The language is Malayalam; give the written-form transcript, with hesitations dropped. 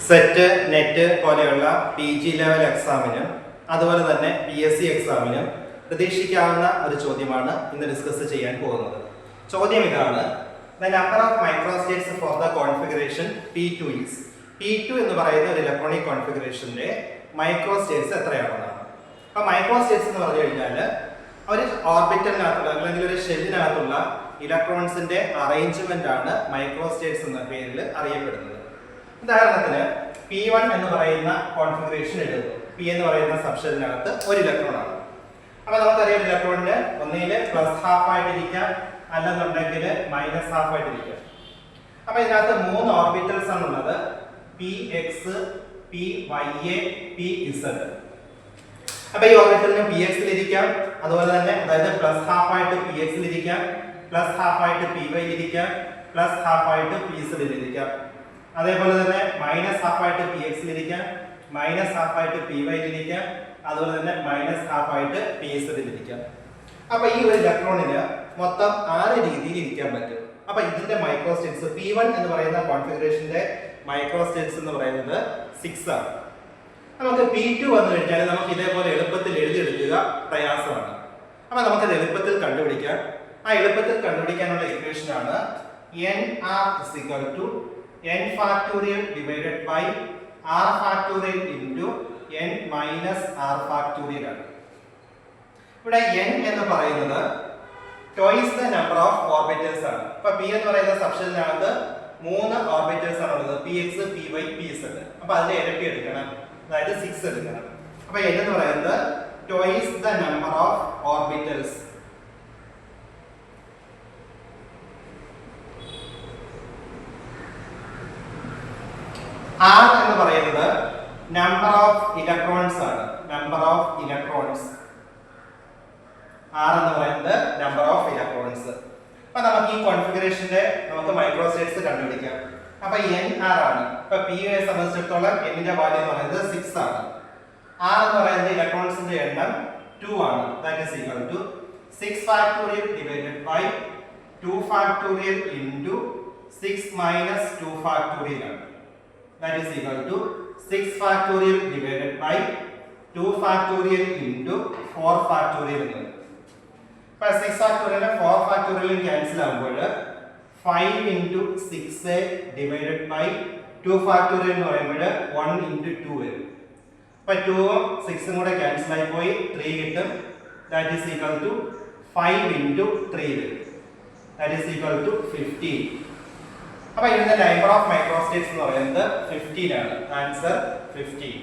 സെറ്റ് നെറ്റ് പോലെയുള്ള PG ലെവൽ എക്സാമിന് അതുപോലെ തന്നെ PSC എക്സാമിന് പ്രതീക്ഷിക്കാവുന്ന ഒരു ചോദ്യമാണ് ഇന്ന് ഡിസ്കസ് ചെയ്യാൻ പോകുന്നത്. ചോദ്യം ഇതാണ്: The number of microstates for the configuration P2 is. P2 എന്ന് പറയുന്ന ഒരു ഇലക്ട്രോണിക് കോൺഫിഗറേഷന്റെ മൈക്രോസ്റ്റേറ്റ്സ് എത്രയാണെന്നാണ്. അപ്പോൾ മൈക്രോസ്റ്റേറ്റ്സ് എന്ന് പറഞ്ഞു കഴിഞ്ഞാൽ ഒരു ഓർബിറ്റലിനകത്തുള്ള അല്ലെങ്കിൽ ഒരു ഷെല്ലിനകത്തുള്ള ഇലക്ട്രോൺസിന്റെ അറേഞ്ച്മെന്റ് ആണ് മൈക്രോസ്റ്റേറ്റ്സ് എന്ന പേരിൽ അറിയപ്പെടുന്നത്. ഉദാഹരണത്തിന് P1 എന്ന് പറയുന്ന കോൺഫിഗറേഷൻ എടുക്കുന്നു. P എന്ന് പറയുന്ന സബ്ഷെല്ലിനകത്ത് ഒരു ഇലക്ട്രോൺ ആണ്. അപ്പോൾ നമുക്കറിയാം ഇലക്ട്രോണിന് ഒന്നിൽ +½ ആയിട്ടിരിക്കാം, അല്ലെന്നുണ്ടെങ്കിൽ -½ ആയിട്ടിരിക്കാം. അപ്പോൾ ഇതിനകത്ത് 3 ഓർബിറ്റൽസ് ആണുള്ളത്: Px, Py, Pz. അപ്പോൾ ഈ ഓർബിറ്റലിന് Px ലിരിക്കാം, അതുപോലെ തന്നെ അതായത് +½ ആയിട്ട് Px ലിരിക്കാം, +½ ആയിട്ട് Py ലിരിക്കാം, +½ ആയിട്ട് Pz ലിരിക്കാം. അതേപോലെ തന്നെ -½ ആയിട്ട് Px ലിരിക്കാം, -½ ആയിട്ട് Py ലിരിക്കാം, അതുപോലെ തന്നെ -½ ആയിട്ട് Pz ലിരിക്കാം. അപ്പോൾ ഈ ഒരു ഇലക്ട്രോണിന് മൊത്തം 6 രീതിയിൽ ഇരിക്കാൻ പറ്റും. അപ്പോൾ ഇതിന്റെ മൈക്രോസ്റ്റേറ്റ്സ് P1 എന്ന് പറയുന്ന കോൺഫിഗറേഷന്റെ മൈക്രോസ്റ്റേറ്റ്സ് എന്ന് പറയുന്നത് 6 ആണ്. നമുക്ക് P2 വന്നു കഴിഞ്ഞാൽ നമുക്ക് ഇതേപോലെ എളുപ്പത്തിൽ എഴുതിയെടുക്കുക പ്രയാസമാണ്. അപ്പോൾ നമുക്കത് എളുപ്പത്തിൽ കണ്ടുപിടിക്കാം. ആ എളുപ്പത്തിൽ കണ്ടുപിടിക്കാനുള്ള ഇക്വേഷൻ ആണ് nr = n factorial divided by r factorial into n minus r factorial ആണ്. ഇവിടെ n എന്ന് പറയുന്നത് twice the number of orbitals ആണ്. അപ്പോൾ P എന്ന് പറയുന്ന സബ്ഷെല്ലിനകത്ത് 3 ഓർബിറ്റൽസ് ആണ് ഉള്ളത്: Px, Py, Pz. അപ്പോൾ അതിന്റെ ഇരട്ടി എടുക്കണം, അതായത് 6 എടുക്കണം. അപ്പോൾ n എന്ന് പറയുന്നത് twice the number of orbitals. R എന്ന് പറയുന്നത് നമ്പർ ഓഫ് ഇലക്ട്രോൺസ് ആണ്. നമ്പർ ഓഫ് ഇലക്ട്രോൺസ് R എന്ന് പറയുന്നത് നമ്പർ ഓഫ് ഇലക്ട്രോൺസ്. അപ്പോൾ നമുക്ക് ഈ കോൺഫിഗറേഷന്റെ നമുക്ക് മൈക്രോസ്റ്റേറ്റ്സ് കണ്ടുപിടിക്കാം. അപ്പോൾ nr ആണ്. അപ്പോൾ P യെ സംബന്ധിച്ചിടത്തോളം n ന്റെ വാല്യൂ എന്ന് പറയുന്നത് 6 ആണ്. R എന്ന് പറയുന്നത് ഇലക്ട്രോൺസിന്റെ എണ്ണം 2 ആണ്. That is equal to 6 factorial divided by 2 factorial into 6 minus 2 factorial ആണ്. That is equal to 6 factorial divided by 2 factorial into 4 factorial. അപ്പോൾ 6 factorial 4 factorial ക്യാൻസൽ ആകുമ്പോൾ 5 into 6 divided by 2 factorial എന്ന് പറയുമ്പോൾ 1 into 2 വരും. അപ്പോൾ 2ഉം 6ഉം കൂടെ ക്യാൻസൽ ആയി പോയി 3 കിട്ടും. That is equal to 5 into 3 വരും. That is equal to 15. അപ്പോൾ ഇതിന്റെ നമ്പർ ഓഫ് മൈക്രോസ്റ്റേറ്റ്സ് എന്ന് പറയുന്നത് 15 ആണ്. ആൻസർ 15.